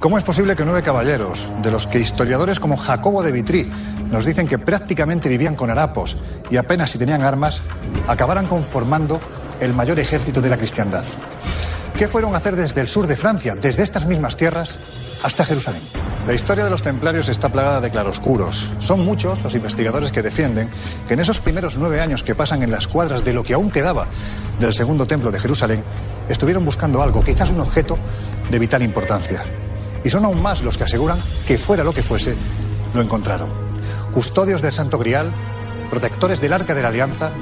¿Cómo es posible que 9 caballeros, de los que historiadores como Jacobo de Vitry nos dicen que prácticamente vivían con harapos y apenas si tenían armas, acabaran conformando el mayor ejército de la cristiandad? ¿Qué fueron a hacer desde el sur de Francia, desde estas mismas tierras, hasta Jerusalén? La historia de los templarios está plagada de claroscuros. Son muchos los investigadores que defienden que en esos primeros 9 años que pasan en las cuadras de lo que aún quedaba del segundo templo de Jerusalén, estuvieron buscando algo, quizás un objeto de vital importancia. Y son aún más los que aseguran que fuera lo que fuese, lo encontraron. Custodios del Santo Grial, protectores del Arca de la Alianza,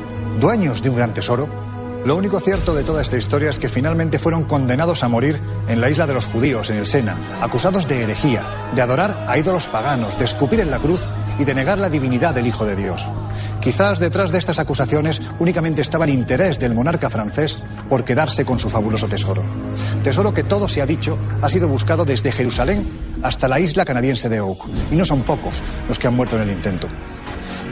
dueños de un gran tesoro. Lo único cierto de toda esta historia es que finalmente fueron condenados a morir en la isla de los judíos, en el Sena, acusados de herejía, de adorar a ídolos paganos, de escupir en la cruz y de negar la divinidad del Hijo de Dios. Quizás detrás de estas acusaciones únicamente estaba el interés del monarca francés por quedarse con su fabuloso tesoro. Tesoro que, todo se ha dicho, ha sido buscado desde Jerusalén hasta la isla canadiense de Oak. Y no son pocos los que han muerto en el intento.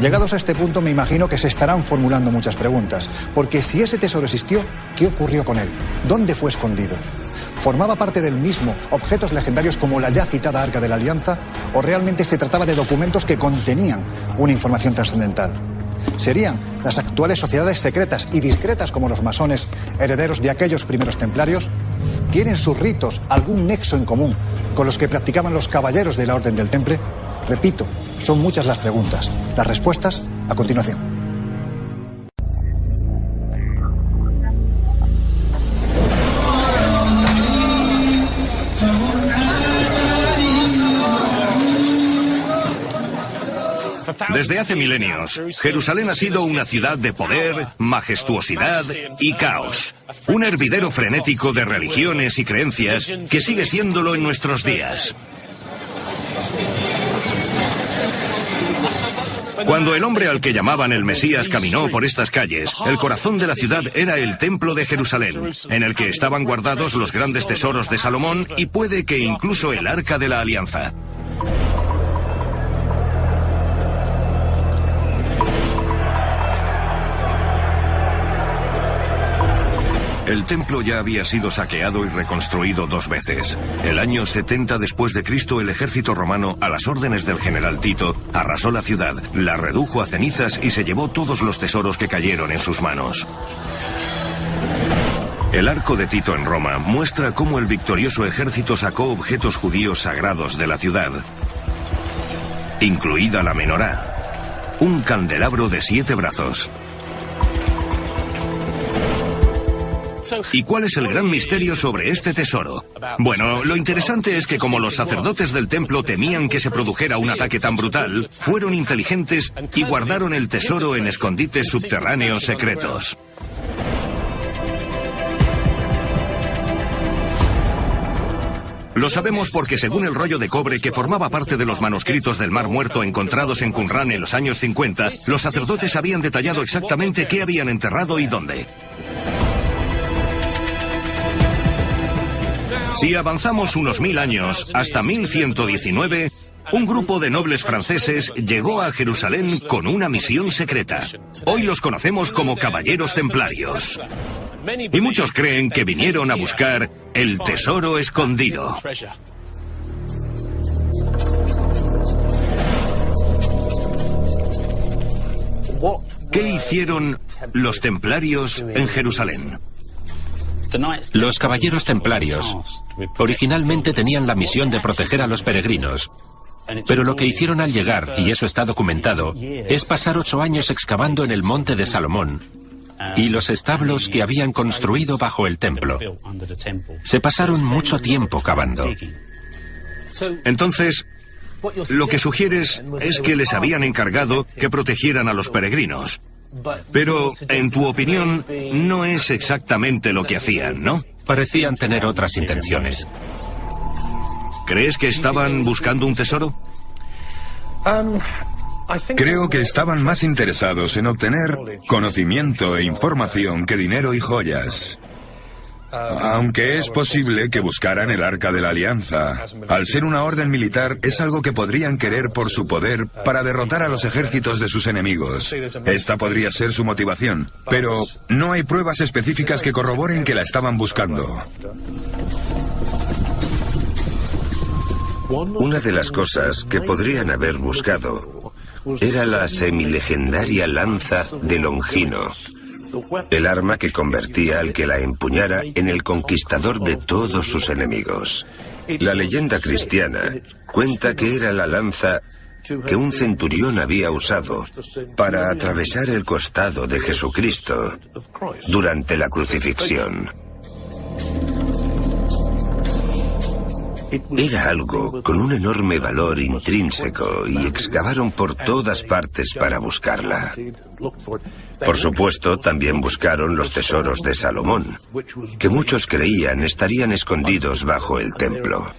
Llegados a este punto, me imagino que se estarán formulando muchas preguntas, porque si ese tesoro existió, ¿qué ocurrió con él? ¿Dónde fue escondido? ¿Formaba parte del mismo objetos legendarios como la ya citada Arca de la Alianza? ¿O realmente se trataba de documentos que contenían una información trascendental? ¿Serían las actuales sociedades secretas y discretas como los masones herederos de aquellos primeros templarios? ¿Tienen sus ritos algún nexo en común con los que practicaban los caballeros de la Orden del Temple? Repito, son muchas las preguntas. Las respuestas a continuación. Desde hace milenios, Jerusalén ha sido una ciudad de poder, majestuosidad y caos. Un hervidero frenético de religiones y creencias que sigue siéndolo en nuestros días. Cuando el hombre al que llamaban el Mesías caminó por estas calles, el corazón de la ciudad era el Templo de Jerusalén, en el que estaban guardados los grandes tesoros de Salomón y puede que incluso el Arca de la Alianza. El templo ya había sido saqueado y reconstruido 2 veces. El año 70 después de Cristo, el ejército romano, a las órdenes del general Tito, arrasó la ciudad, la redujo a cenizas y se llevó todos los tesoros que cayeron en sus manos. El arco de Tito en Roma muestra cómo el victorioso ejército sacó objetos judíos sagrados de la ciudad, incluida la menorá, un candelabro de 7 brazos. ¿Y cuál es el gran misterio sobre este tesoro? Bueno, lo interesante es que como los sacerdotes del templo temían que se produjera un ataque tan brutal, fueron inteligentes y guardaron el tesoro en escondites subterráneos secretos. Lo sabemos porque según el rollo de cobre que formaba parte de los manuscritos del Mar Muerto encontrados en Qumrán en los años 50, los sacerdotes habían detallado exactamente qué habían enterrado y dónde. Si avanzamos unos 1000 años, hasta 1119, un grupo de nobles franceses llegó a Jerusalén con una misión secreta. Hoy los conocemos como caballeros templarios. Y muchos creen que vinieron a buscar el tesoro escondido. ¿Qué hicieron los templarios en Jerusalén? Los caballeros templarios originalmente tenían la misión de proteger a los peregrinos, pero lo que hicieron al llegar, y eso está documentado, es pasar 8 años excavando en el monte de Salomón y los establos que habían construido bajo el templo. Se pasaron mucho tiempo cavando. Entonces, lo que sugieres es que les habían encargado que protegieran a los peregrinos. Pero, en tu opinión, no es exactamente lo que hacían, ¿no? Parecían tener otras intenciones. ¿Crees que estaban buscando un tesoro? Creo que estaban más interesados en obtener conocimiento e información que dinero y joyas. Aunque es posible que buscaran el Arca de la Alianza. Al ser una orden militar, es algo que podrían querer por su poder para derrotar a los ejércitos de sus enemigos. Esta podría ser su motivación, pero no hay pruebas específicas que corroboren que la estaban buscando. Una de las cosas que podrían haber buscado era la semilegendaria lanza de Longino, el arma que convertía al que la empuñara en el conquistador de todos sus enemigos. La leyenda cristiana cuenta que era la lanza que un centurión había usado para atravesar el costado de Jesucristo durante la crucifixión. Era algo con un enorme valor intrínseco y excavaron por todas partes para buscarla. Por supuesto, también buscaron los tesoros de Salomón, que muchos creían estarían escondidos bajo el templo.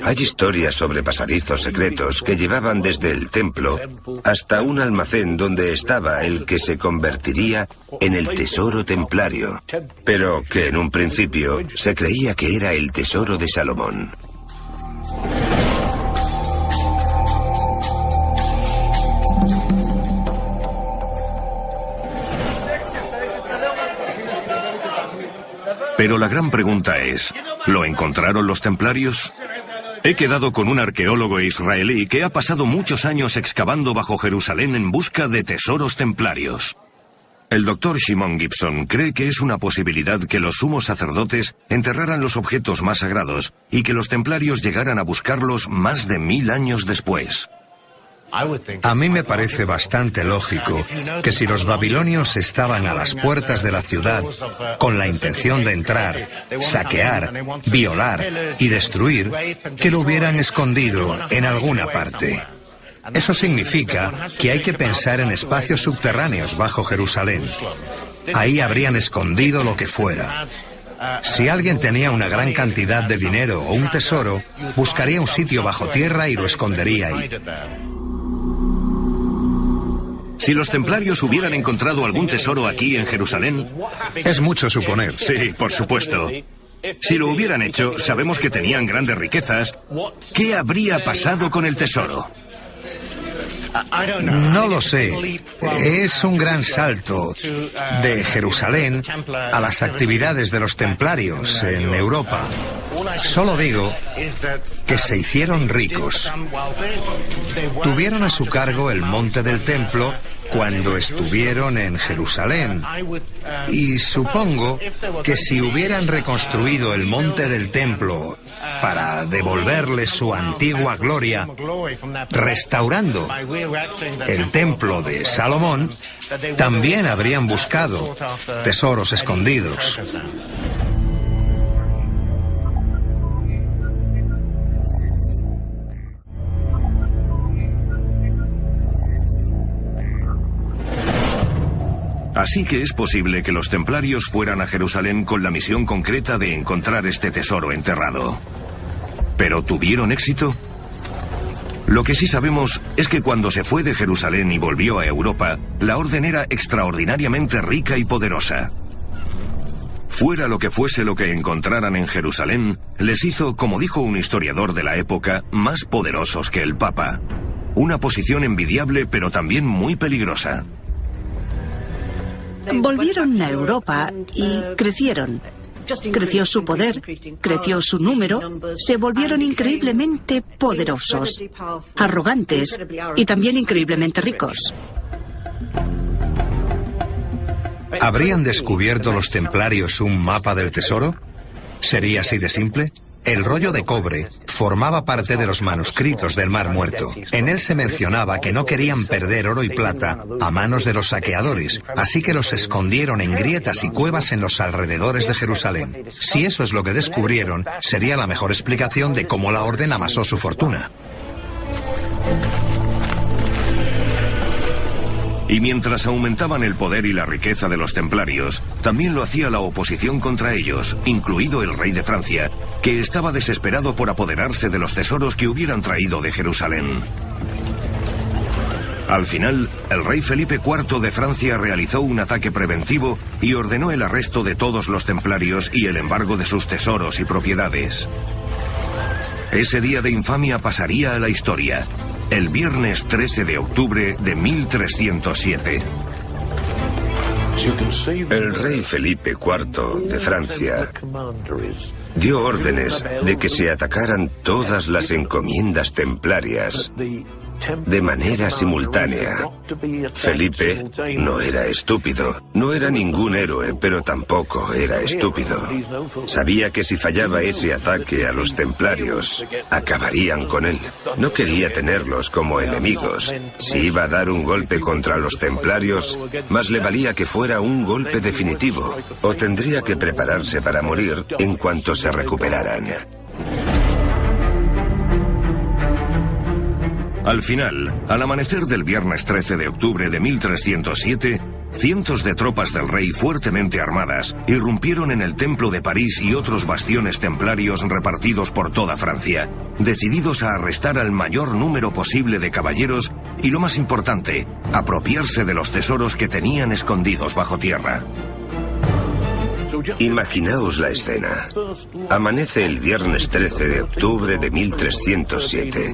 Hay historias sobre pasadizos secretos que llevaban desde el templo hasta un almacén donde estaba el que se convertiría en el tesoro templario, pero que en un principio se creía que era el tesoro de Salomón. Pero la gran pregunta es, ¿lo encontraron los templarios? He quedado con un arqueólogo israelí que ha pasado muchos años excavando bajo Jerusalén en busca de tesoros templarios. El doctor Shimon Gibson cree que es una posibilidad que los sumos sacerdotes enterraran los objetos más sagrados y que los templarios llegaran a buscarlos más de 1000 años después. A mí me parece bastante lógico que si los babilonios estaban a las puertas de la ciudad con la intención de entrar, saquear, violar y destruir, que lo hubieran escondido en alguna parte. Eso significa que hay que pensar en espacios subterráneos bajo Jerusalén. Ahí habrían escondido lo que fuera. Si alguien tenía una gran cantidad de dinero o un tesoro, buscaría un sitio bajo tierra y lo escondería ahí. Si los templarios hubieran encontrado algún tesoro aquí en Jerusalén... Es mucho suponer. Sí, por supuesto. Si lo hubieran hecho, sabemos que tenían grandes riquezas. ¿Qué habría pasado con el tesoro? No lo sé. Es un gran salto de Jerusalén a las actividades de los templarios en Europa. Solo digo que se hicieron ricos. Tuvieron a su cargo el monte del templo cuando estuvieron en Jerusalén. Y supongo que si hubieran reconstruido el monte del templo para devolverle su antigua gloria, restaurando el templo de Salomón, también habrían buscado tesoros escondidos. Así que es posible que los templarios fueran a Jerusalén con la misión concreta de encontrar este tesoro enterrado. ¿Pero tuvieron éxito? Lo que sí sabemos es que cuando se fue de Jerusalén y volvió a Europa, la orden era extraordinariamente rica y poderosa. Fuera lo que fuese lo que encontraran en Jerusalén, les hizo, como dijo un historiador de la época, más poderosos que el Papa. Una posición envidiable pero también muy peligrosa. Volvieron a Europa y crecieron. Creció su poder, creció su número, se volvieron increíblemente poderosos, arrogantes y también increíblemente ricos. ¿Habrían descubierto los templarios un mapa del tesoro? ¿Sería así de simple? El rollo de cobre formaba parte de los manuscritos del Mar Muerto. En él se mencionaba que no querían perder oro y plata a manos de los saqueadores, así que los escondieron en grietas y cuevas en los alrededores de Jerusalén. Si eso es lo que descubrieron, sería la mejor explicación de cómo la orden amasó su fortuna. Y mientras aumentaban el poder y la riqueza de los templarios, también lo hacía la oposición contra ellos, incluido el rey de Francia, que estaba desesperado por apoderarse de los tesoros que hubieran traído de Jerusalén. Al final, el rey Felipe IV de Francia realizó un ataque preventivo y ordenó el arresto de todos los templarios y el embargo de sus tesoros y propiedades. Ese día de infamia pasaría a la historia. El viernes 13 de octubre de 1307. El rey Felipe IV de Francia dio órdenes de que se atacaran todas las encomiendas templarias de manera simultánea. Felipe no era estúpido, no era ningún héroe, pero tampoco era estúpido. Sabía que si fallaba ese ataque a los templarios, acabarían con él. No quería tenerlos como enemigos. Si iba a dar un golpe contra los templarios, más le valía que fuera un golpe definitivo, o tendría que prepararse para morir en cuanto se recuperaran. Al final, al amanecer del viernes 13 de octubre de 1307, cientos de tropas del rey fuertemente armadas irrumpieron en el Templo de París y otros bastiones templarios repartidos por toda Francia, decididos a arrestar al mayor número posible de caballeros y, lo más importante, apropiarse de los tesoros que tenían escondidos bajo tierra. Imaginaos la escena. Amanece el viernes 13 de octubre de 1307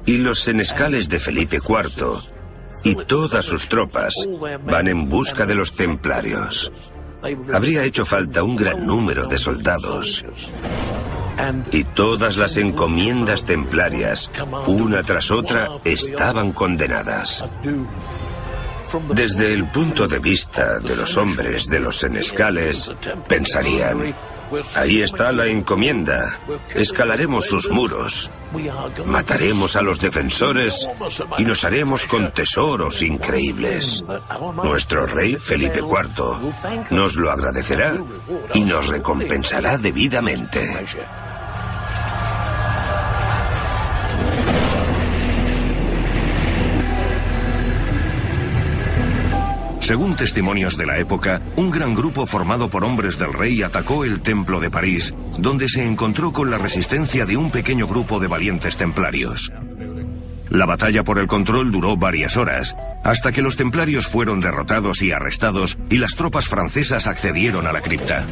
y los senescales de Felipe IV y todas sus tropas van en busca de los templarios. Habría hecho falta un gran número de soldados. Y todas las encomiendas templarias, una tras otra, estaban condenadas. Desde el punto de vista de los hombres de los senescales, pensarían: ahí está la encomienda, escalaremos sus muros, mataremos a los defensores y nos haremos con tesoros increíbles. Nuestro rey Felipe IV nos lo agradecerá y nos recompensará debidamente. Según testimonios de la época, un gran grupo formado por hombres del rey atacó el Templo de París, donde se encontró con la resistencia de un pequeño grupo de valientes templarios. La batalla por el control duró varias horas, hasta que los templarios fueron derrotados y arrestados y las tropas francesas accedieron a la cripta.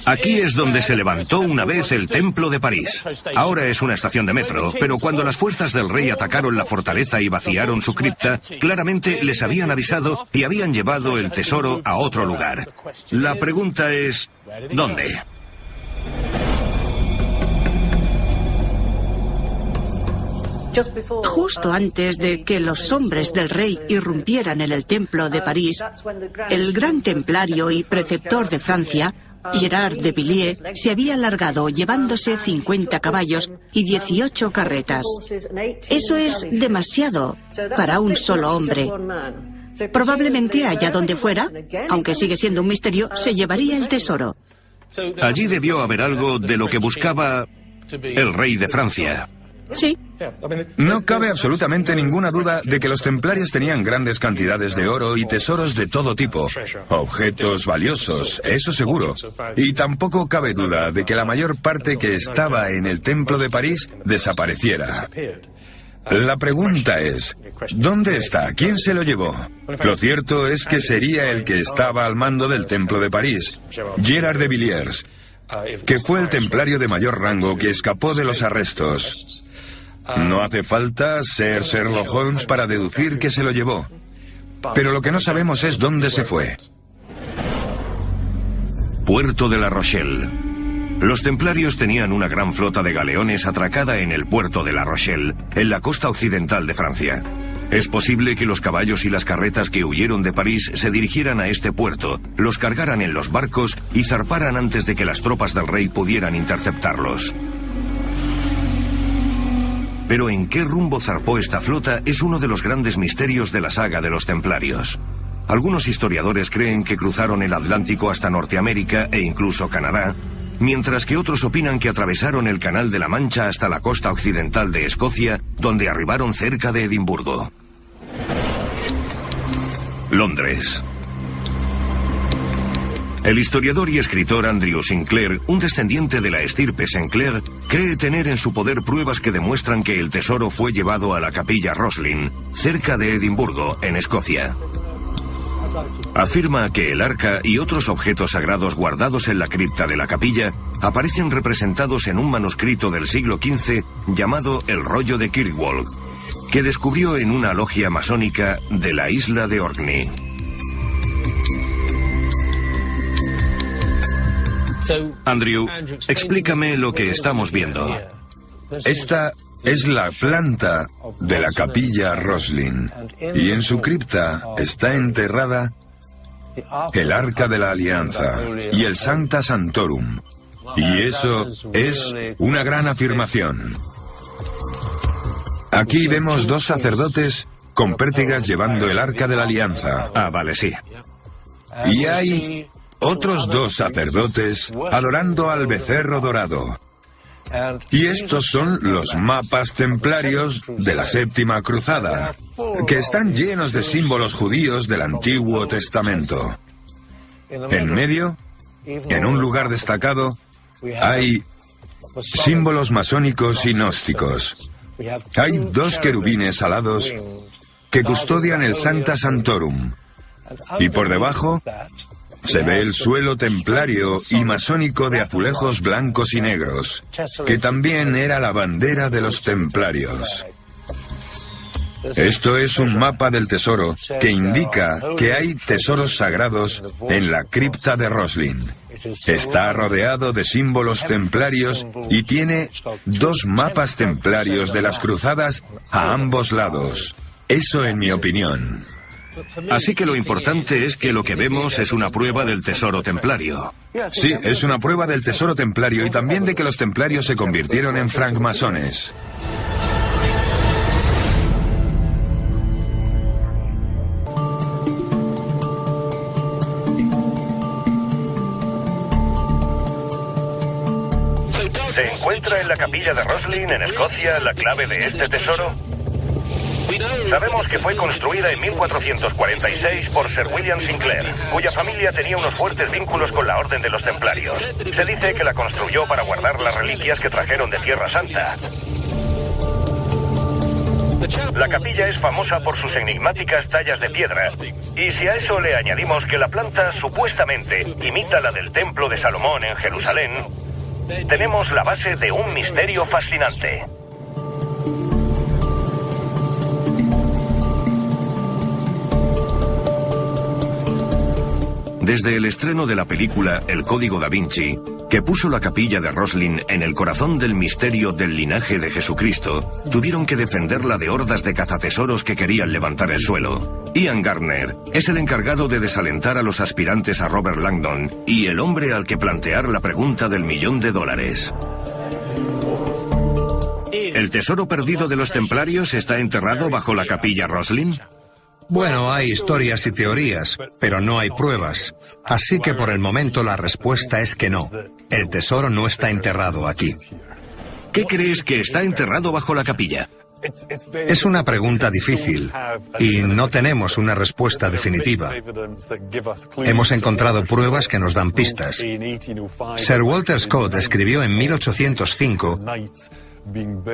Aquí es donde se levantó una vez el Templo de París. Ahora es una estación de metro, pero cuando las fuerzas del rey atacaron la fortaleza y vaciaron su cripta, claramente les habían avisado y habían llevado el tesoro a otro lugar. La pregunta es, ¿dónde? Justo antes de que los hombres del rey irrumpieran en el Templo de París, el gran templario y preceptor de Francia, Gerard de Villiers, se había largado llevándose 50 caballos y 18 carretas. Eso es demasiado para un solo hombre. Probablemente allá donde fuera, aunque sigue siendo un misterio, se llevaría el tesoro. Allí debió haber algo de lo que buscaba el rey de Francia. Sí. No cabe absolutamente ninguna duda de que los templarios tenían grandes cantidades de oro y tesoros de todo tipo. Objetos valiosos, eso seguro. Y tampoco cabe duda de que la mayor parte que estaba en el Templo de París desapareciera. La pregunta es, ¿dónde está? ¿Quién se lo llevó? Lo cierto es que sería el que estaba al mando del Templo de París, Gerard de Villiers, que fue el templario de mayor rango que escapó de los arrestos. No hace falta ser Sherlock Holmes para deducir que se lo llevó. Pero lo que no sabemos es dónde se fue. Puerto de La Rochelle. Los templarios tenían una gran flota de galeones atracada en el puerto de La Rochelle, en la costa occidental de Francia. Es posible que los caballos y las carretas que huyeron de París se dirigieran a este puerto, los cargaran en los barcos y zarparan antes de que las tropas del rey pudieran interceptarlos. Pero ¿en qué rumbo zarpó esta flota? Es uno de los grandes misterios de la saga de los templarios. Algunos historiadores creen que cruzaron el Atlántico hasta Norteamérica e incluso Canadá, mientras que otros opinan que atravesaron el Canal de la Mancha hasta la costa occidental de Escocia, donde arribaron cerca de Edimburgo. Londres. El historiador y escritor Andrew Sinclair, un descendiente de la estirpe Sinclair, cree tener en su poder pruebas que demuestran que el tesoro fue llevado a la capilla Roslin, cerca de Edimburgo, en Escocia. Afirma que el arca y otros objetos sagrados guardados en la cripta de la capilla aparecen representados en un manuscrito del siglo XV llamado el Rollo de Kirkwall, que descubrió en una logia masónica de la isla de Orkney. Andrew, explícame lo que estamos viendo. Esta es la planta de la capilla Roslin, y en su cripta está enterrada el Arca de la Alianza y el Sancta Sanctorum, y eso es una gran afirmación. Aquí vemos dos sacerdotes con pértigas llevando el Arca de la Alianza. Ah, vale, sí. Y hay otros dos sacerdotes adorando al becerro dorado. Y estos son los mapas templarios de la Séptima Cruzada, que están llenos de símbolos judíos del Antiguo Testamento. En medio, en un lugar destacado, hay símbolos masónicos y gnósticos. Hay dos querubines alados que custodian el Sancta Sanctorum. Y por debajo se ve el suelo templario y masónico de azulejos blancos y negros, que también era la bandera de los templarios. Esto es un mapa del tesoro que indica que hay tesoros sagrados en la cripta de Roslin. Está rodeado de símbolos templarios y tiene dos mapas templarios de las cruzadas a ambos lados. Eso en mi opinión. Así que lo importante es que lo que vemos es una prueba del tesoro templario. Sí, es una prueba del tesoro templario y también de que los templarios se convirtieron en francmasones. ¿Se encuentra en la capilla de Roslin, en Escocia, la clave de este tesoro? Sabemos que fue construida en 1446 por Sir William Sinclair, cuya familia tenía unos fuertes vínculos con la Orden de los Templarios. Se dice que la construyó para guardar las reliquias que trajeron de Tierra Santa. La capilla es famosa por sus enigmáticas tallas de piedra, y si a eso le añadimos que la planta supuestamente imita la del Templo de Salomón en Jerusalén, tenemos la base de un misterio fascinante. Desde el estreno de la película El Código da Vinci, que puso la capilla de Roslin en el corazón del misterio del linaje de Jesucristo, tuvieron que defenderla de hordas de cazatesoros que querían levantar el suelo. Ian Gardner es el encargado de desalentar a los aspirantes a Robert Langdon y el hombre al que plantear la pregunta del $1.000.000. ¿El tesoro perdido de los templarios está enterrado bajo la capilla Roslin? Bueno, hay historias y teorías, pero no hay pruebas. Así que por el momento la respuesta es que no. El tesoro no está enterrado aquí. ¿Qué crees que está enterrado bajo la capilla? Es una pregunta difícil y no tenemos una respuesta definitiva. Hemos encontrado pruebas que nos dan pistas. Sir Walter Scott escribió en 1805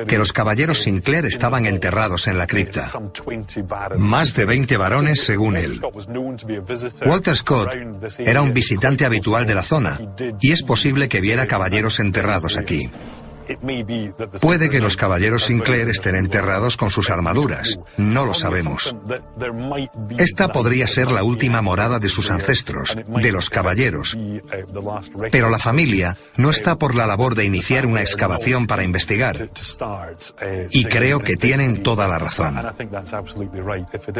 que los caballeros Sinclair estaban enterrados en la cripta. Más de 20 varones, según él. Walter Scott era un visitante habitual de la zona, y es posible que viera caballeros enterrados aquí. Puede que los caballeros Sinclair estén enterrados con sus armaduras, no lo sabemos. Esta podría ser la última morada de sus ancestros, de los caballeros. Pero la familia no está por la labor de iniciar una excavación para investigar. Y creo que tienen toda la razón.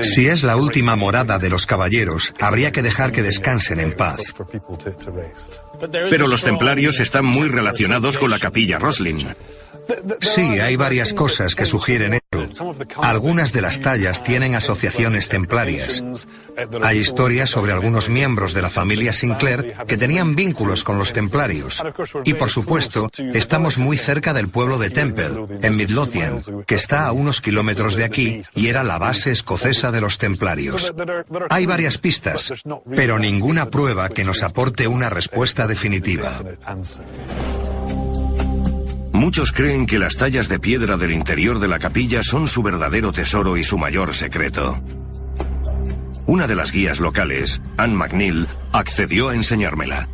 Si es la última morada de los caballeros, habría que dejar que descansen en paz. Pero los templarios están muy relacionados con la capilla Roslin. Sí, hay varias cosas que sugieren eso. Algunas de las tallas tienen asociaciones templarias. Hay historias sobre algunos miembros de la familia Sinclair que tenían vínculos con los templarios. Y por supuesto, estamos muy cerca del pueblo de Temple, en Midlothian, que está a unos kilómetros de aquí y era la base escocesa de los templarios. Hay varias pistas, pero ninguna prueba que nos aporte una respuesta definitiva. Muchos creen que las tallas de piedra del interior de la capilla son su verdadero tesoro y su mayor secreto. Una de las guías locales, Anne McNeil, accedió a enseñármela.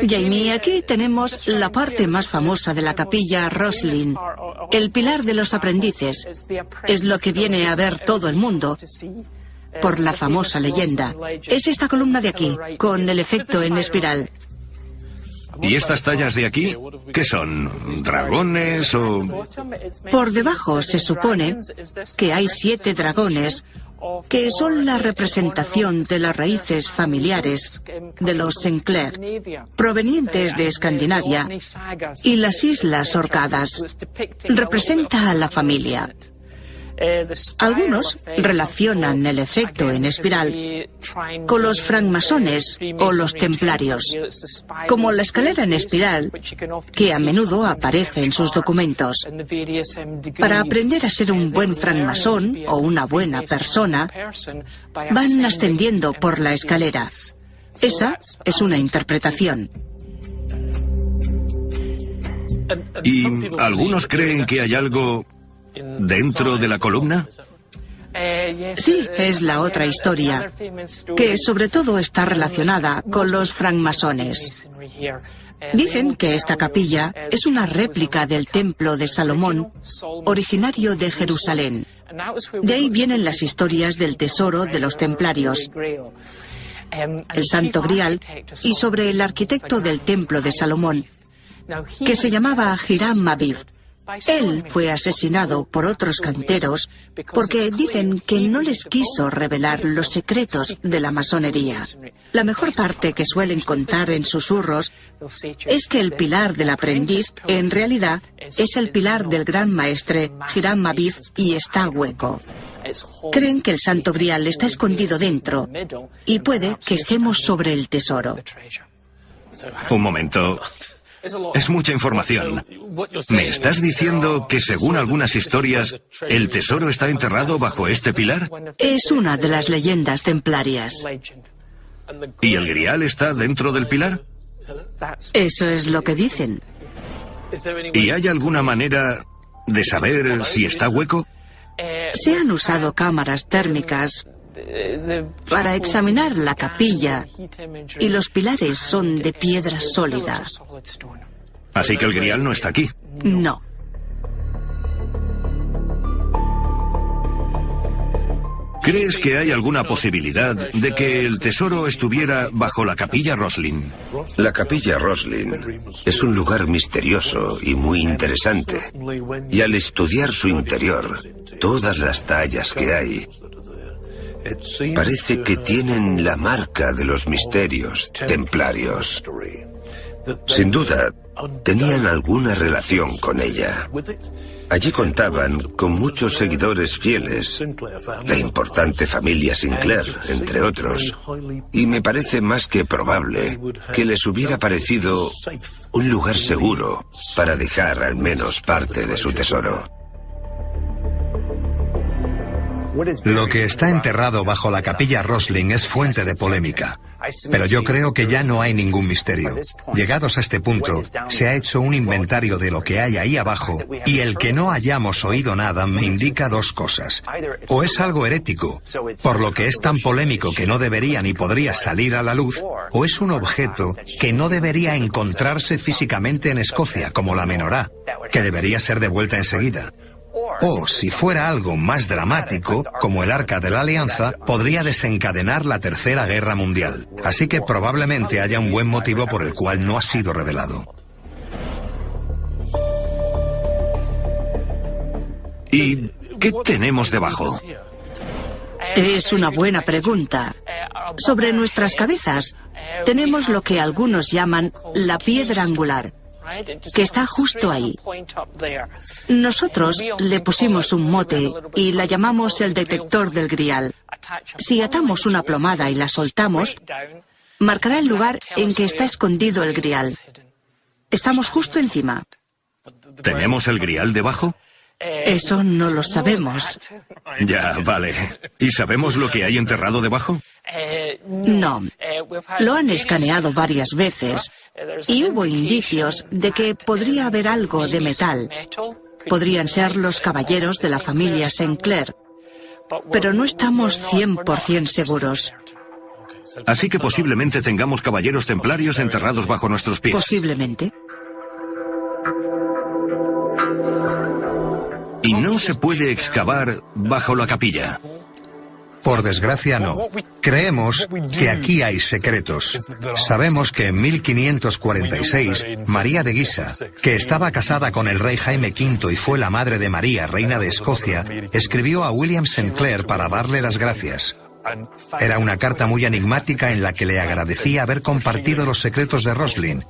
Jamie, aquí tenemos la parte más famosa de la capilla Roslin, el pilar de los aprendices. Es lo que viene a ver todo el mundo por la famosa leyenda. Es esta columna de aquí, con el efecto en espiral. ¿Y estas tallas de aquí? ¿Qué son? ¿Dragones o...? Por debajo se supone que hay 7 dragones que son la representación de las raíces familiares de los Sinclair, provenientes de Escandinavia y las Islas Orcadas. Representa a la familia. Algunos relacionan el efecto en espiral con los francmasones o los templarios, como la escalera en espiral, que a menudo aparece en sus documentos. Para aprender a ser un buen francmasón o una buena persona, van ascendiendo por la escalera. Esa es una interpretación. ¿Y algunos creen que hay algo dentro de la columna? Sí, es la otra historia, que sobre todo está relacionada con los francmasones. Dicen que esta capilla es una réplica del templo de Salomón, originario de Jerusalén. De ahí vienen las historias del tesoro de los templarios, el Santo Grial, y sobre el arquitecto del templo de Salomón, que se llamaba Hiram Abiv. Él fue asesinado por otros canteros porque dicen que no les quiso revelar los secretos de la masonería. La mejor parte que suelen contar en susurros es que el pilar del aprendiz en realidad es el pilar del gran maestre Hiram Abiv y está hueco. Creen que el Santo Grial está escondido dentro y puede que estemos sobre el tesoro. Un momento. Es mucha información. ¿Me estás diciendo que, según algunas historias, el tesoro está enterrado bajo este pilar? Es una de las leyendas templarias. ¿Y el grial está dentro del pilar? Eso es lo que dicen. ¿Y hay alguna manera de saber si está hueco? Se han usado cámaras térmicas para examinar la capilla y los pilares son de piedra sólida. Así que el grial no está aquí. No. ¿Crees que hay alguna posibilidad de que el tesoro estuviera bajo la capilla Roslin? La capilla Roslin es un lugar misterioso y muy interesante. Y al estudiar su interior, todas las tallas que hay, parece que tienen la marca de los misterios templarios. Sin duda, tenían alguna relación con ella. Allí contaban con muchos seguidores fieles, la importante familia Sinclair, entre otros, y me parece más que probable que les hubiera parecido un lugar seguro para dejar al menos parte de su tesoro. Lo que está enterrado bajo la capilla Roslin es fuente de polémica, pero yo creo que ya no hay ningún misterio. Llegados a este punto, se ha hecho un inventario de lo que hay ahí abajo, y el que no hayamos oído nada me indica 2 cosas. O es algo herético, por lo que es tan polémico que no debería ni podría salir a la luz, o es un objeto que no debería encontrarse físicamente en Escocia, como la menorá, que debería ser devuelta enseguida. O, si fuera algo más dramático, como el Arca de la Alianza, podría desencadenar la Tercera Guerra Mundial. Así que probablemente haya un buen motivo por el cual no ha sido revelado. ¿Y qué tenemos debajo? Es una buena pregunta. Sobre nuestras cabezas tenemos lo que algunos llaman la piedra angular, que está justo ahí. Nosotros le pusimos un mote y la llamamos el detector del grial. Si atamos una plomada y la soltamos, marcará el lugar en que está escondido el grial. Estamos justo encima. ¿Tenemos el grial debajo? Eso no lo sabemos. Ya, vale. ¿Y sabemos lo que hay enterrado debajo? No. Lo han escaneado varias veces y hubo indicios de que podría haber algo de metal. Podrían ser los caballeros de la familia Sinclair. pero no estamos 100% seguros. Así que posiblemente tengamos caballeros templarios enterrados bajo nuestros pies. Posiblemente. Y no se puede excavar bajo la capilla. Por desgracia, no. Creemos que aquí hay secretos. Sabemos que en 1546, María de Guisa, que estaba casada con el rey Jaime V y fue la madre de María, reina de Escocia, escribió a William St. Clair para darle las gracias. Era una carta muy enigmática en la que le agradecía haber compartido los secretos de Roslin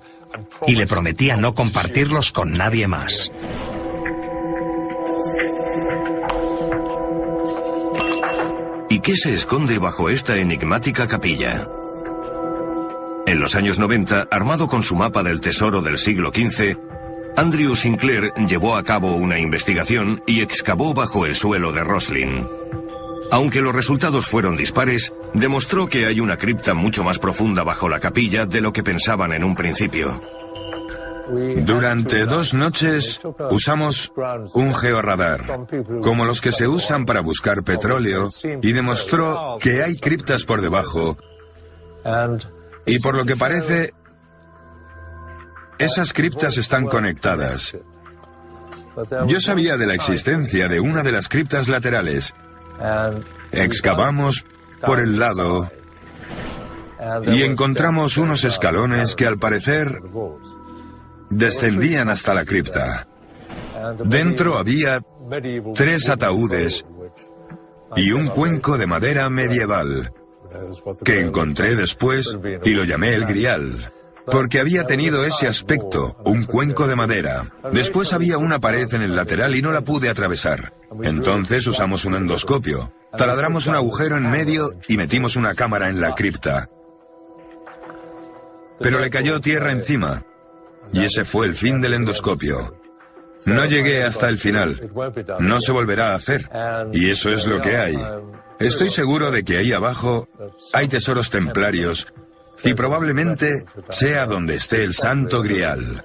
y le prometía no compartirlos con nadie más. ¿Y qué se esconde bajo esta enigmática capilla? En los años 90, armado con su mapa del tesoro del siglo XV, Andrew Sinclair llevó a cabo una investigación y excavó bajo el suelo de Roslin. Aunque los resultados fueron dispares, demostró que hay una cripta mucho más profunda bajo la capilla de lo que pensaban en un principio. Durante 2 noches usamos un georradar, como los que se usan para buscar petróleo, y demostró que hay criptas por debajo. Y por lo que parece, esas criptas están conectadas. Yo sabía de la existencia de una de las criptas laterales. Excavamos por el lado y encontramos unos escalones que al parecer descendían hasta la cripta. Dentro había 3 ataúdes y un cuenco de madera medieval, que encontré después y lo llamé el Grial, porque había tenido ese aspecto, un cuenco de madera. Después había una pared en el lateral y no la pude atravesar. Entonces usamos un endoscopio, taladramos un agujero en medio y metimos una cámara en la cripta. Pero le cayó tierra encima. Y ese fue el fin del endoscopio. No llegué hasta el final. No se volverá a hacer. Y eso es lo que hay. Estoy seguro de que ahí abajo hay tesoros templarios y probablemente sea donde esté el Santo Grial.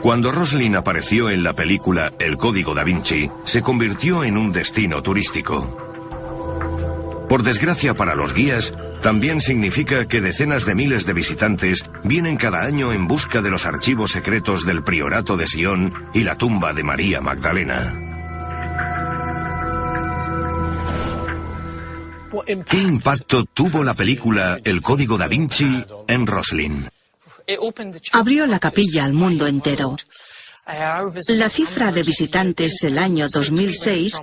Cuando Roslin apareció en la película El Código da Vinci, se convirtió en un destino turístico. Por desgracia para los guías, también significa que decenas de miles de visitantes vienen cada año en busca de los archivos secretos del Priorato de Sion y la tumba de María Magdalena. ¿Qué impacto tuvo la película El Código da Vinci en Roslin? Abrió la capilla al mundo entero. La cifra de visitantes el año 2006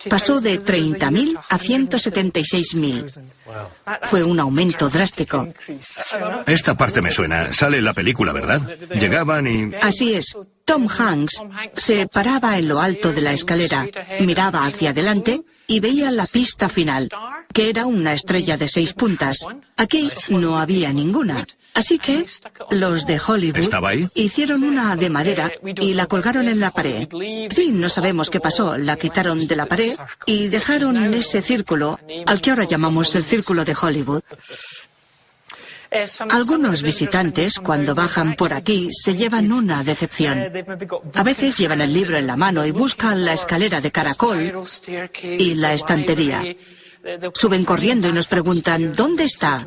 pasó de 30.000 a 176.000. Fue un aumento drástico. Esta parte me suena. Sale en la película, ¿verdad? Llegaban y... Así es. Tom Hanks se paraba en lo alto de la escalera, miraba hacia adelante y veía la pista final, que era una estrella de 6 puntas. Aquí no había ninguna. Así que los de Hollywood ¿estaba ahí? Hicieron una de madera y la colgaron en la pared. Sí, no sabemos qué pasó. La quitaron de la pared y dejaron ese círculo, al que ahora llamamos el Círculo de Hollywood. Algunos visitantes, cuando bajan por aquí, se llevan una decepción. A veces llevan el libro en la mano y buscan la escalera de caracol y la estantería. Suben corriendo y nos preguntan, ¿dónde está?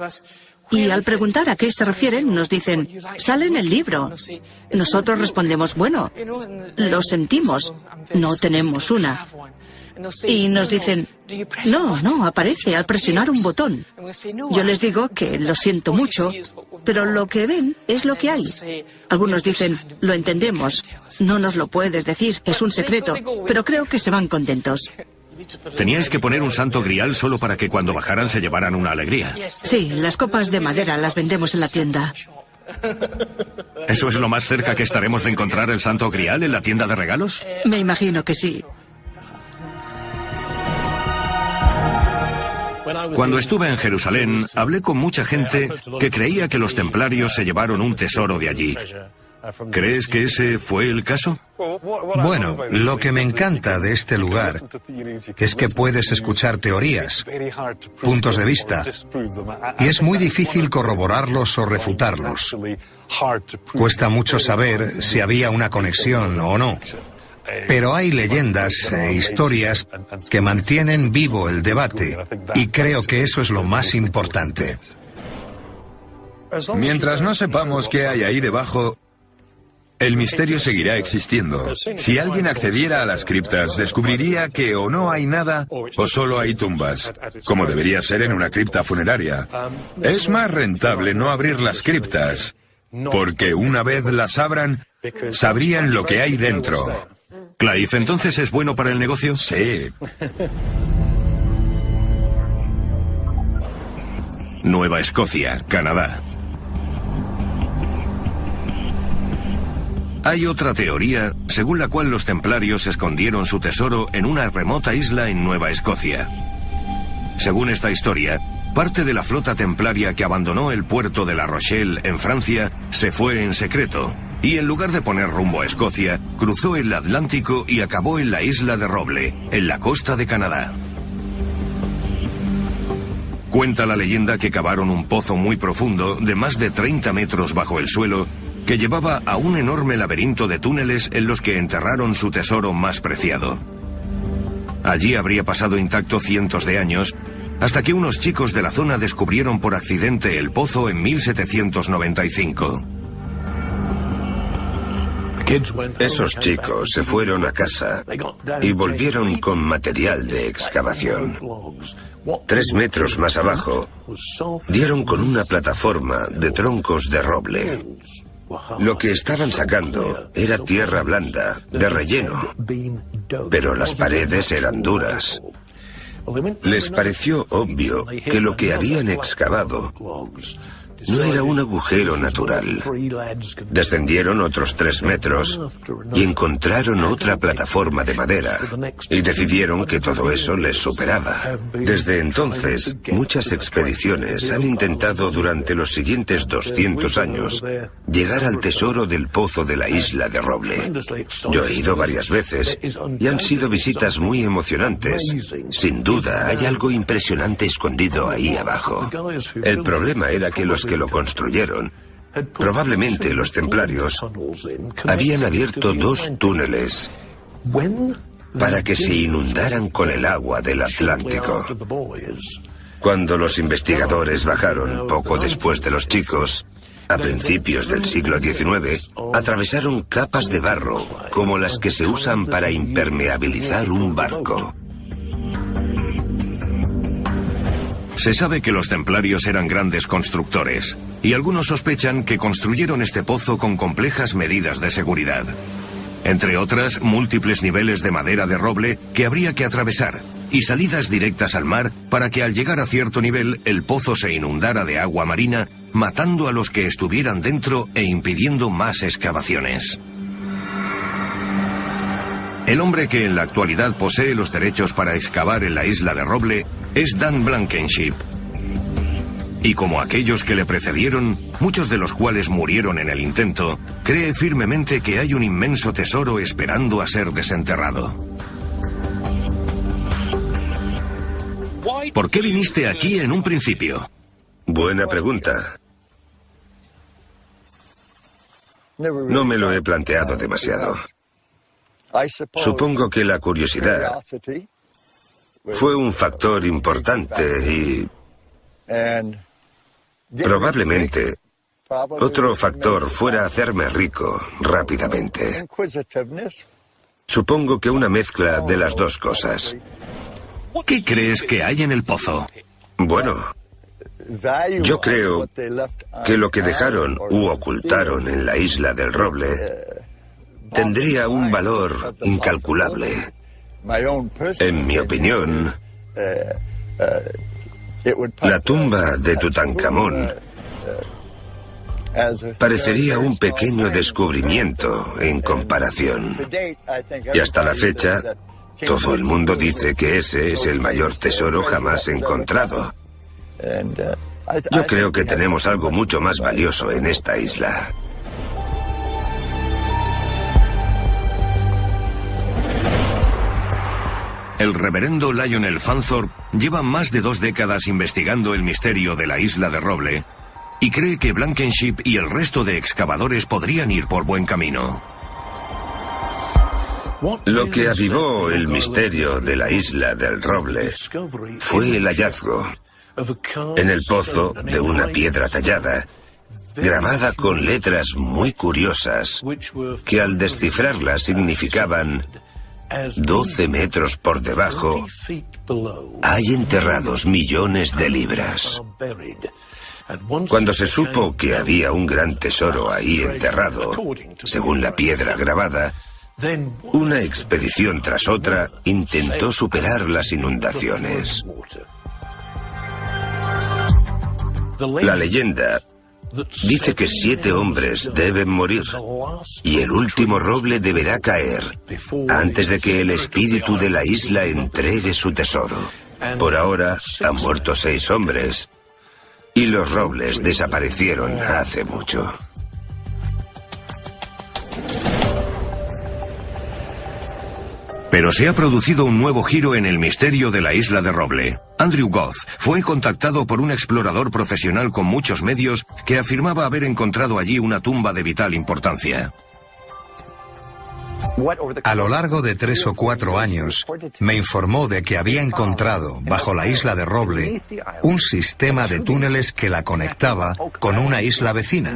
Y al preguntar a qué se refieren, nos dicen, sale en el libro. Nosotros respondemos, bueno, lo sentimos, no tenemos una. Y nos dicen, no, aparece al presionar un botón. Yo les digo que lo siento mucho, pero lo que ven es lo que hay. Algunos dicen, lo entendemos, no nos lo puedes decir, es un secreto, pero creo que se van contentos. Teníais que poner un santo grial solo para que cuando bajaran se llevaran una alegría. Sí, las copas de madera las vendemos en la tienda. ¿Eso es lo más cerca que estaremos de encontrar el santo grial en la tienda de regalos? Me imagino que sí. Cuando estuve en Jerusalén, hablé con mucha gente que creía que los templarios se llevaron un tesoro de allí. ¿Crees que ese fue el caso? Bueno, lo que me encanta de este lugar es que puedes escuchar teorías, puntos de vista, y es muy difícil corroborarlos o refutarlos. Cuesta mucho saber si había una conexión o no. Pero hay leyendas e historias que mantienen vivo el debate, y creo que eso es lo más importante. Mientras no sepamos qué hay ahí debajo, el misterio seguirá existiendo. Si alguien accediera a las criptas, descubriría que o no hay nada o solo hay tumbas, como debería ser en una cripta funeraria. Es más rentable no abrir las criptas, porque una vez las abran, sabrían lo que hay dentro. Clive, ¿entonces es bueno para el negocio? Sí. Nueva Escocia, Canadá. Hay otra teoría según la cual los templarios escondieron su tesoro en una remota isla en Nueva Escocia. Según esta historia, parte de la flota templaria que abandonó el puerto de La Rochelle en Francia se fue en secreto, y en lugar de poner rumbo a Escocia, cruzó el Atlántico y acabó en la isla de Roble, en la costa de Canadá. Cuenta la leyenda que cavaron un pozo muy profundo de más de 30 metros bajo el suelo que llevaba a un enorme laberinto de túneles en los que enterraron su tesoro más preciado. Allí habría pasado intacto cientos de años, hasta que unos chicos de la zona descubrieron por accidente el pozo en 1795. Esos chicos se fueron a casa y volvieron con material de excavación. 3 metros más abajo, dieron con una plataforma de troncos de roble. Lo que estaban sacando era tierra blanda, de relleno, pero las paredes eran duras. Les pareció obvio que lo que habían excavado no era un agujero natural. Descendieron otros 3 metros y encontraron otra plataforma de madera y decidieron que todo eso les superaba. Desde entonces, muchas expediciones han intentado durante los siguientes 200 años llegar al tesoro del pozo de la isla de Roble. Yo he ido varias veces y han sido visitas muy emocionantes. Sin duda, hay algo impresionante escondido ahí abajo. El problema era que los que lo construyeron, probablemente los templarios, habían abierto 2 túneles para que se inundaran con el agua del Atlántico. Cuando los investigadores bajaron poco después de los chicos, a principios del siglo XIX, atravesaron capas de barro como las que se usan para impermeabilizar un barco. Se sabe que los templarios eran grandes constructores, y algunos sospechan que construyeron este pozo con complejas medidas de seguridad. Entre otras, múltiples niveles de madera de roble que habría que atravesar, y salidas directas al mar para que al llegar a cierto nivel el pozo se inundara de agua marina, matando a los que estuvieran dentro e impidiendo más excavaciones. El hombre que en la actualidad posee los derechos para excavar en la isla de Roble es Dan Blankenship. Y como aquellos que le precedieron, muchos de los cuales murieron en el intento, cree firmemente que hay un inmenso tesoro esperando a ser desenterrado. ¿Por qué viniste aquí en un principio? Buena pregunta. No me lo he planteado demasiado. Supongo que la curiosidad fue un factor importante y probablemente otro factor fuera hacerme rico rápidamente. Supongo que una mezcla de las 2 cosas. ¿Qué crees que hay en el pozo? Bueno, yo creo que lo que dejaron u ocultaron en la isla del Roble tendría un valor incalculable. En mi opinión, la tumba de Tutankamón parecería un pequeño descubrimiento en comparación. Y hasta la fecha, todo el mundo dice que ese es el mayor tesoro jamás encontrado. Yo creo que tenemos algo mucho más valioso en esta isla. El reverendo Lionel Fanthorpe lleva más de 2 décadas investigando el misterio de la Isla de Roble y cree que Blankenship y el resto de excavadores podrían ir por buen camino. Lo que avivó el misterio de la Isla del Roble fue el hallazgo en el pozo de una piedra tallada, grabada con letras muy curiosas, que al descifrarlas significaban: 12 metros por debajo hay enterrados millones de libras. Cuando se supo que había un gran tesoro ahí enterrado, según la piedra grabada, una expedición tras otra intentó superar las inundaciones. La leyenda dice que 7 hombres deben morir y el último roble deberá caer antes de que el espíritu de la isla entregue su tesoro. Por ahora han muerto 6 hombres y los robles desaparecieron hace mucho. Pero se ha producido un nuevo giro en el misterio de la Isla de Roble. Andrew Goth fue contactado por un explorador profesional con muchos medios que afirmaba haber encontrado allí una tumba de vital importancia. A lo largo de 3 o 4 años, me informó de que había encontrado, bajo la isla de Roble, un sistema de túneles que la conectaba con una isla vecina.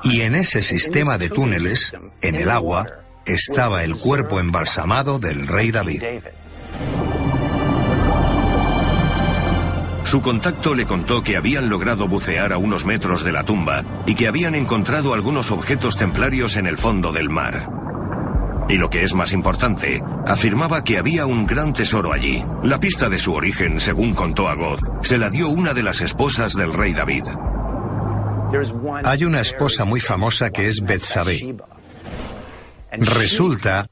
Y en ese sistema de túneles, en el agua, estaba el cuerpo embalsamado del rey David. Su contacto le contó que habían logrado bucear a unos metros de la tumba y que habían encontrado algunos objetos templarios en el fondo del mar. Y lo que es más importante, afirmaba que había un gran tesoro allí. La pista de su origen, según contó a Goth, se la dio una de las esposas del rey David. Hay una esposa muy famosa que es Betsabé. Resulta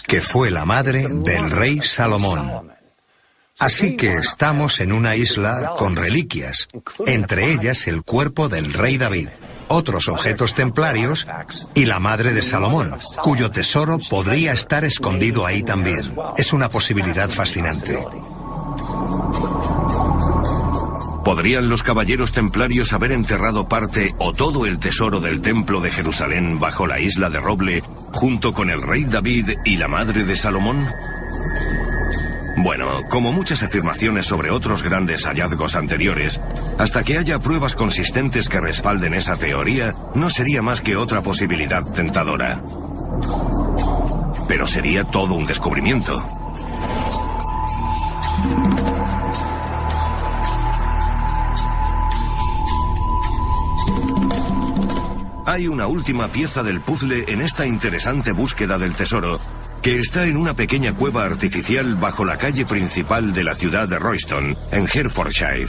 que fue la madre del rey Salomón. Así que estamos en una isla con reliquias, entre ellas el cuerpo del rey David, otros objetos templarios y la madre de Salomón, cuyo tesoro podría estar escondido ahí también. Es una posibilidad fascinante. ¿Podrían los caballeros templarios haber enterrado parte o todo el tesoro del templo de Jerusalén bajo la isla de Roble, junto con el rey David y la madre de Salomón? Bueno, como muchas afirmaciones sobre otros grandes hallazgos anteriores, hasta que haya pruebas consistentes que respalden esa teoría, no sería más que otra posibilidad tentadora. Pero sería todo un descubrimiento. Hay una última pieza del puzzle en esta interesante búsqueda del tesoro, que está en una pequeña cueva artificial bajo la calle principal de la ciudad de Royston, en Herefordshire.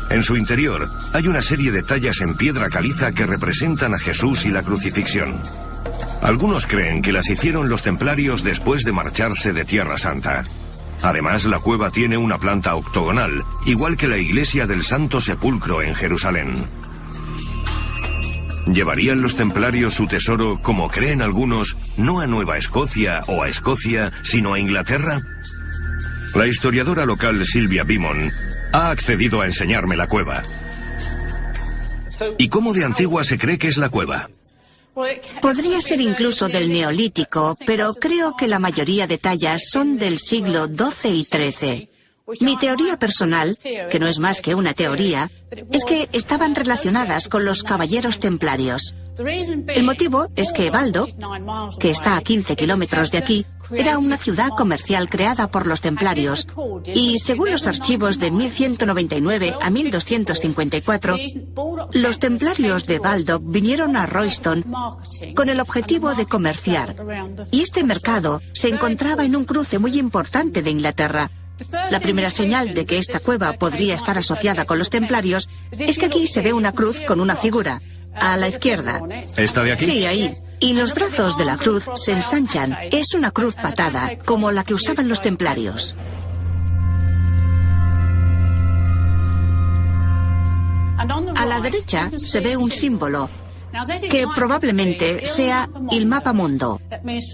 En su interior hay una serie de tallas en piedra caliza que representan a Jesús y la crucifixión. Algunos creen que las hicieron los templarios después de marcharse de Tierra Santa. Además, la cueva tiene una planta octogonal, igual que la iglesia del Santo Sepulcro en Jerusalén. ¿Llevarían los templarios su tesoro, como creen algunos, no a Nueva Escocia o a Escocia, sino a Inglaterra? La historiadora local Sylvia Beamon ha accedido a enseñarme la cueva. ¿Y cómo de antigua se cree que es la cueva? Podría ser incluso del Neolítico, pero creo que la mayoría de tallas son del siglo XII y XIII. Mi teoría personal, que no es más que una teoría, es que estaban relacionadas con los caballeros templarios. El motivo es que Baldock, que está a 15 kilómetros de aquí, era una ciudad comercial creada por los templarios, y según los archivos de 1199 a 1254, los templarios de Baldock vinieron a Royston con el objetivo de comerciar, y este mercado se encontraba en un cruce muy importante de Inglaterra. La primera señal de que esta cueva podría estar asociada con los templarios es que aquí se ve una cruz con una figura, a la izquierda. ¿Esta de aquí? Sí, ahí. Y los brazos de la cruz se ensanchan. Es una cruz patada, como la que usaban los templarios. A la derecha se ve un símbolo, que probablemente sea el mapa mundo,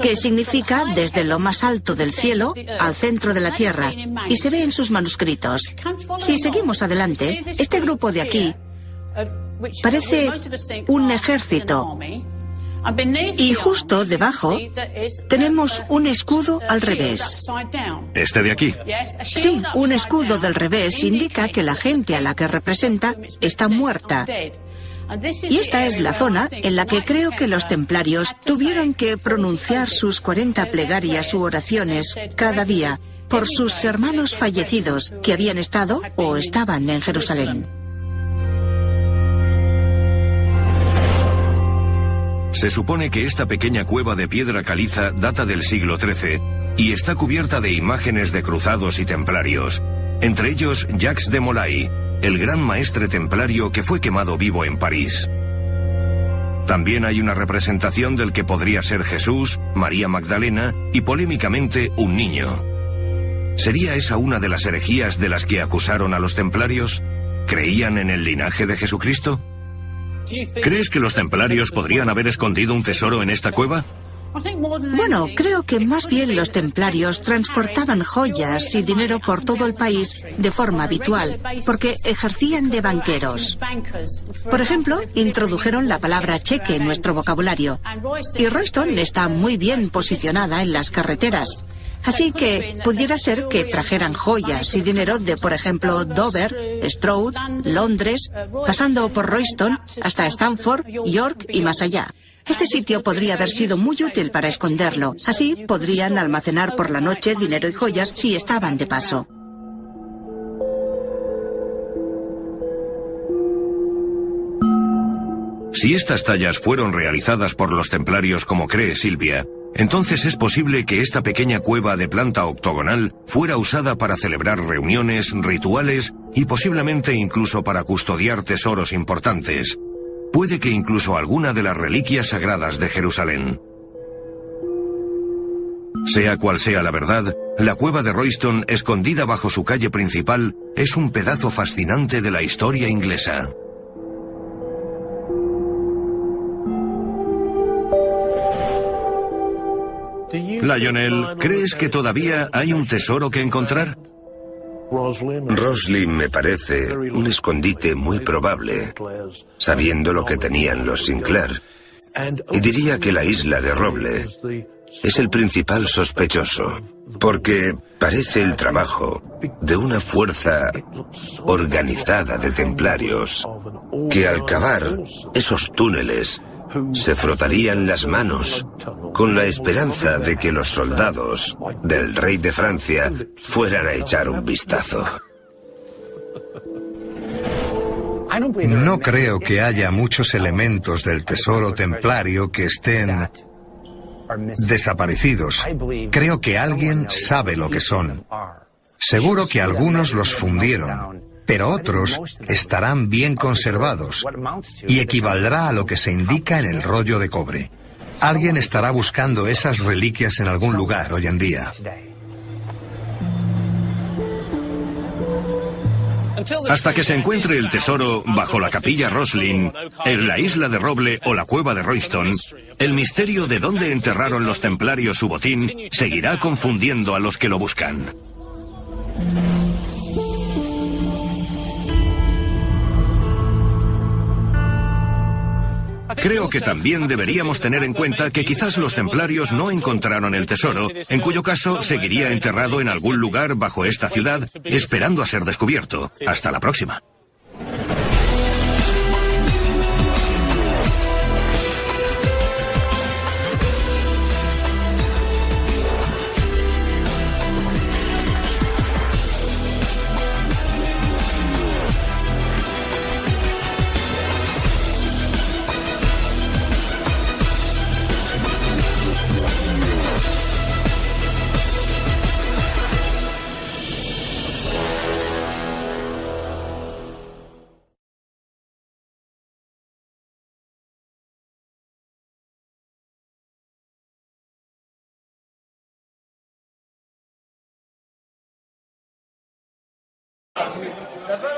que significa desde lo más alto del cielo al centro de la tierra, y se ve en sus manuscritos. Si seguimos adelante, este grupo de aquí parece un ejército, y justo debajo tenemos un escudo al revés. ¿Este de aquí? Sí, un escudo del revés indica que la gente a la que representa está muerta. Y esta es la zona en la que creo que los templarios tuvieron que pronunciar sus 40 plegarias u oraciones cada día por sus hermanos fallecidos que habían estado o estaban en Jerusalén. Se supone que esta pequeña cueva de piedra caliza data del siglo XIII y está cubierta de imágenes de cruzados y templarios, entre ellos Jacques de Molay, el gran maestre templario que fue quemado vivo en París. También hay una representación del que podría ser Jesús, María Magdalena y polémicamente un niño. ¿Sería esa una de las herejías de las que acusaron a los templarios? ¿Creían en el linaje de Jesucristo? ¿Crees que los templarios podrían haber escondido un tesoro en esta cueva? Bueno, creo que más bien los templarios transportaban joyas y dinero por todo el país de forma habitual, porque ejercían de banqueros. Por ejemplo, introdujeron la palabra cheque en nuestro vocabulario, y Royston está muy bien posicionada en las carreteras. Así que pudiera ser que trajeran joyas y dinero de, por ejemplo, Dover, Stroud, Londres, pasando por Royston hasta Stamford, York y más allá. Este sitio podría haber sido muy útil para esconderlo. Así podrían almacenar por la noche dinero y joyas si estaban de paso. Si estas tallas fueron realizadas por los templarios como cree Silvia, entonces es posible que esta pequeña cueva de planta octogonal fuera usada para celebrar reuniones, rituales y posiblemente incluso para custodiar tesoros importantes. Puede que incluso alguna de las reliquias sagradas de Jerusalén. Sea cual sea la verdad, la cueva de Royston, escondida bajo su calle principal, es un pedazo fascinante de la historia inglesa. Lionel, ¿crees que todavía hay un tesoro que encontrar? Roslin me parece un escondite muy probable, sabiendo lo que tenían los Sinclair. Y diría que la isla de Roble es el principal sospechoso, porque parece el trabajo de una fuerza organizada de templarios que al cavar esos túneles se frotarían las manos con la esperanza de que los soldados del rey de Francia fueran a echar un vistazo. No creo que haya muchos elementos del tesoro templario que estén desaparecidos. Creo que alguien sabe lo que son. Seguro que algunos los fundieron, pero otros estarán bien conservados y equivaldrá a lo que se indica en el rollo de cobre. Alguien estará buscando esas reliquias en algún lugar hoy en día. Hasta que se encuentre el tesoro bajo la capilla Roslin, en la isla de Roble o la cueva de Royston, el misterio de dónde enterraron los templarios su botín seguirá confundiendo a los que lo buscan. Creo que también deberíamos tener en cuenta que quizás los templarios no encontraron el tesoro, en cuyo caso seguiría enterrado en algún lugar bajo esta ciudad, esperando a ser descubierto. Hasta la próxima.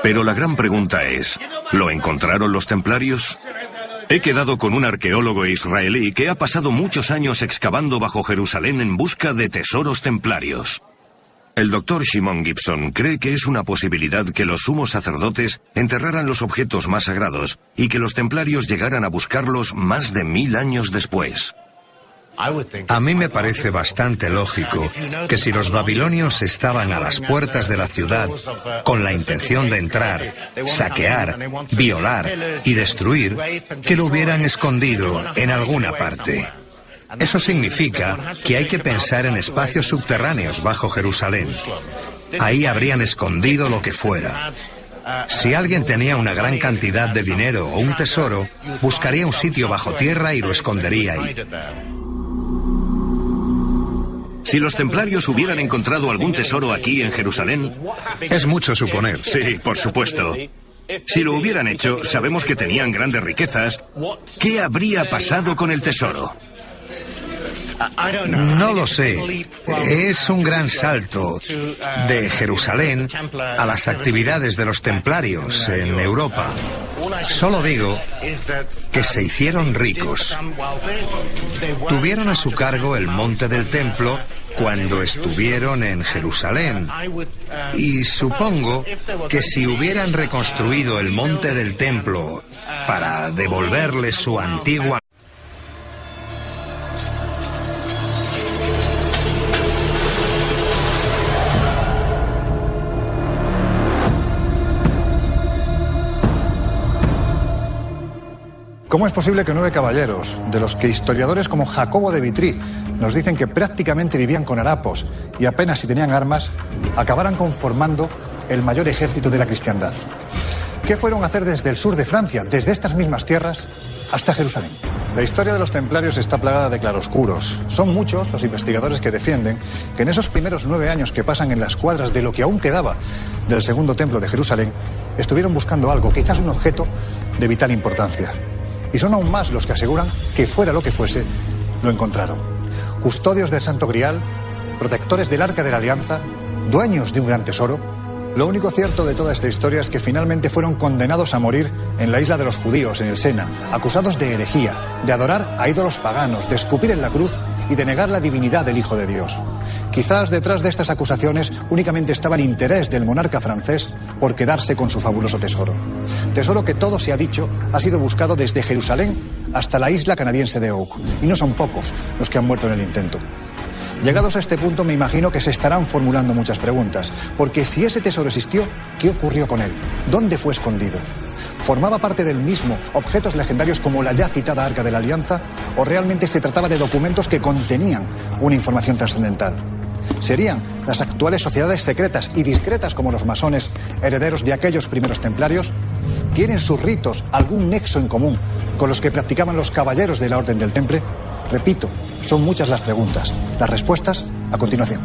Pero la gran pregunta es, ¿lo encontraron los templarios? He quedado con un arqueólogo israelí que ha pasado muchos años excavando bajo Jerusalén en busca de tesoros templarios. El doctor Shimon Gibson cree que es una posibilidad que los sumos sacerdotes enterraran los objetos más sagrados y que los templarios llegaran a buscarlos más de 1000 años después. A mí me parece bastante lógico que si los babilonios estaban a las puertas de la ciudad con la intención de entrar, saquear, violar y destruir, que lo hubieran escondido en alguna parte. Eso significa que hay que pensar en espacios subterráneos bajo Jerusalén. Ahí habrían escondido lo que fuera. Si alguien tenía una gran cantidad de dinero o un tesoro, buscaría un sitio bajo tierra y lo escondería ahí. Si los templarios hubieran encontrado algún tesoro aquí en Jerusalén... Es mucho suponer. Sí, por supuesto. Si lo hubieran hecho, sabemos que tenían grandes riquezas. ¿Qué habría pasado con el tesoro? No lo sé. Es un gran salto de Jerusalén a las actividades de los templarios en Europa. Solo digo que se hicieron ricos. Tuvieron a su cargo el monte del templo cuando estuvieron en Jerusalén. Y supongo que si hubieran reconstruido el monte del templo para devolverle su antigua... ¿Cómo es posible que 9 caballeros, de los que historiadores como Jacobo de Vitry nos dicen que prácticamente vivían con harapos y apenas si tenían armas, acabaran conformando el mayor ejército de la cristiandad? ¿Qué fueron a hacer desde el sur de Francia, desde estas mismas tierras, hasta Jerusalén? La historia de los templarios está plagada de claroscuros. Son muchos los investigadores que defienden que en esos primeros 9 años que pasan en las cuadras de lo que aún quedaba del segundo templo de Jerusalén, estuvieron buscando algo, quizás un objeto de vital importancia. Y son aún más los que aseguran que fuera lo que fuese, lo encontraron. Custodios del Santo Grial, protectores del Arca de la Alianza, dueños de un gran tesoro. Lo único cierto de toda esta historia es que finalmente fueron condenados a morir en la isla de los judíos, en el Sena, acusados de herejía, de adorar a ídolos paganos, de escupir en la cruz y de negar la divinidad del Hijo de Dios. Quizás detrás de estas acusaciones únicamente estaba el interés del monarca francés por quedarse con su fabuloso tesoro. Tesoro que, todo se ha dicho, ha sido buscado desde Jerusalén hasta la isla canadiense de Oak. Y no son pocos los que han muerto en el intento. Llegados a este punto, me imagino que se estarán formulando muchas preguntas, porque si ese tesoro existió, ¿qué ocurrió con él? ¿Dónde fue escondido? ¿Formaba parte del mismo objetos legendarios como la ya citada Arca de la Alianza? ¿O realmente se trataba de documentos que contenían una información trascendental? ¿Serían las actuales sociedades secretas y discretas como los masones herederos de aquellos primeros templarios? ¿Tienen sus ritos algún nexo en común con los que practicaban los caballeros de la Orden del Temple? Repito, son muchas las preguntas. Las respuestas a continuación.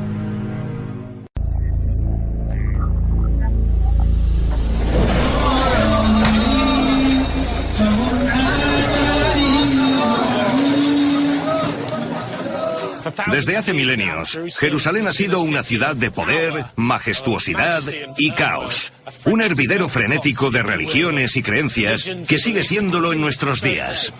Desde hace milenios, Jerusalén ha sido una ciudad de poder, majestuosidad y caos. Un hervidero frenético de religiones y creencias que sigue siéndolo en nuestros días.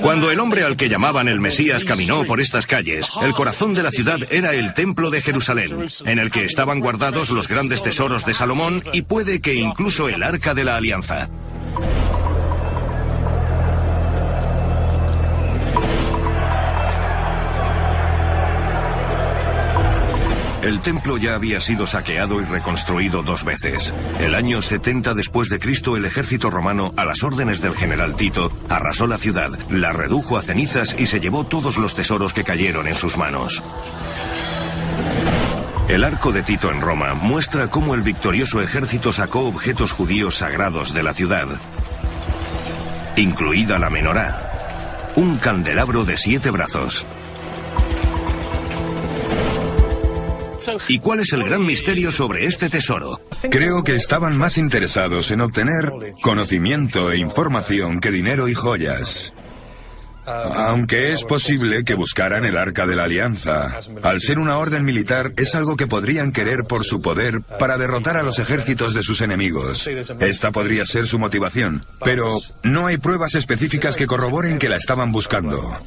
Cuando el hombre al que llamaban el Mesías caminó por estas calles, el corazón de la ciudad era el Templo de Jerusalén, en el que estaban guardados los grandes tesoros de Salomón y puede que incluso el Arca de la Alianza. El templo ya había sido saqueado y reconstruido 2 veces. El año 70 después de Cristo, el ejército romano, a las órdenes del general Tito, arrasó la ciudad, la redujo a cenizas y se llevó todos los tesoros que cayeron en sus manos. El arco de Tito en Roma muestra cómo el victorioso ejército sacó objetos judíos sagrados de la ciudad, incluida la menorá, un candelabro de 7 brazos. ¿Y cuál es el gran misterio sobre este tesoro? Creo que estaban más interesados en obtener conocimiento e información que dinero y joyas. Aunque es posible que buscaran el Arca de la Alianza. Al ser una orden militar, es algo que podrían querer por su poder para derrotar a los ejércitos de sus enemigos. Esta podría ser su motivación, pero no hay pruebas específicas que corroboren que la estaban buscando.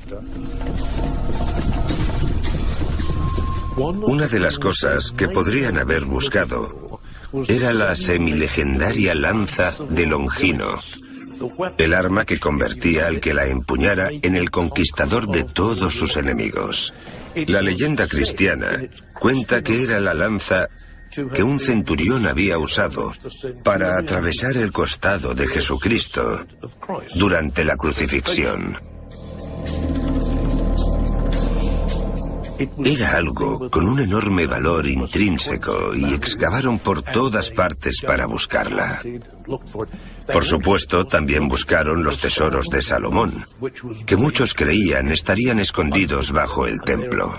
Una de las cosas que podrían haber buscado era la semilegendaria lanza de Longino, el arma que convertía al que la empuñara en el conquistador de todos sus enemigos. La leyenda cristiana cuenta que era la lanza que un centurión había usado para atravesar el costado de Jesucristo durante la crucifixión. Era algo con un enorme valor intrínseco y excavaron por todas partes para buscarla. Por supuesto, también buscaron los tesoros de Salomón, que muchos creían estarían escondidos bajo el templo.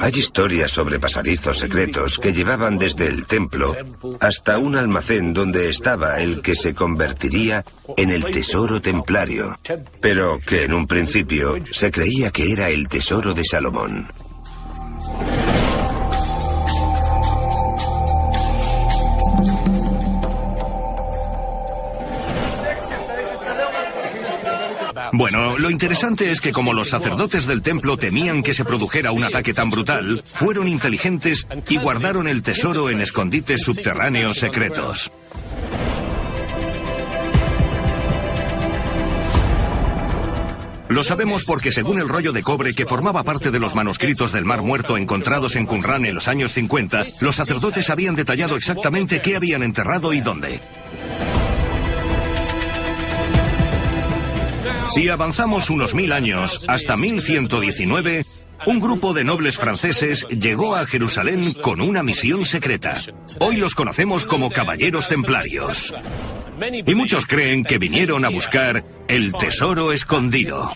Hay historias sobre pasadizos secretos que llevaban desde el templo hasta un almacén donde estaba el que se convertiría en el tesoro templario, pero que en un principio se creía que era el tesoro de Salomón. Bueno, lo interesante es que como los sacerdotes del templo temían que se produjera un ataque tan brutal, fueron inteligentes y guardaron el tesoro en escondites subterráneos secretos. Lo sabemos porque según el rollo de cobre que formaba parte de los manuscritos del Mar Muerto encontrados en Qumran en los años 50, los sacerdotes habían detallado exactamente qué habían enterrado y dónde. Si avanzamos unos 1000 años, hasta 1119, un grupo de nobles franceses llegó a Jerusalén con una misión secreta. Hoy los conocemos como Caballeros Templarios. Y muchos creen que vinieron a buscar el tesoro escondido.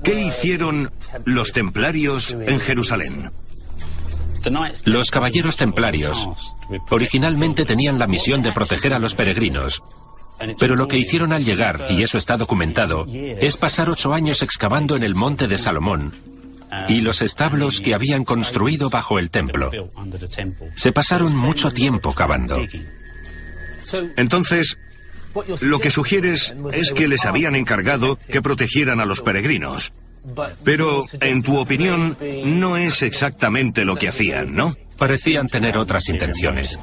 ¿Qué hicieron los templarios en Jerusalén? Los caballeros templarios originalmente tenían la misión de proteger a los peregrinos, pero lo que hicieron al llegar, y eso está documentado, es pasar 8 años excavando en el monte de Salomón y los establos que habían construido bajo el templo. Se pasaron mucho tiempo cavando. Entonces, lo que sugieres es que les habían encargado que protegieran a los peregrinos. Pero, en tu opinión, no es exactamente lo que hacían, ¿no? Parecían tener otras intenciones.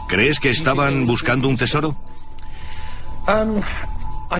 ¿Crees que estaban buscando un tesoro?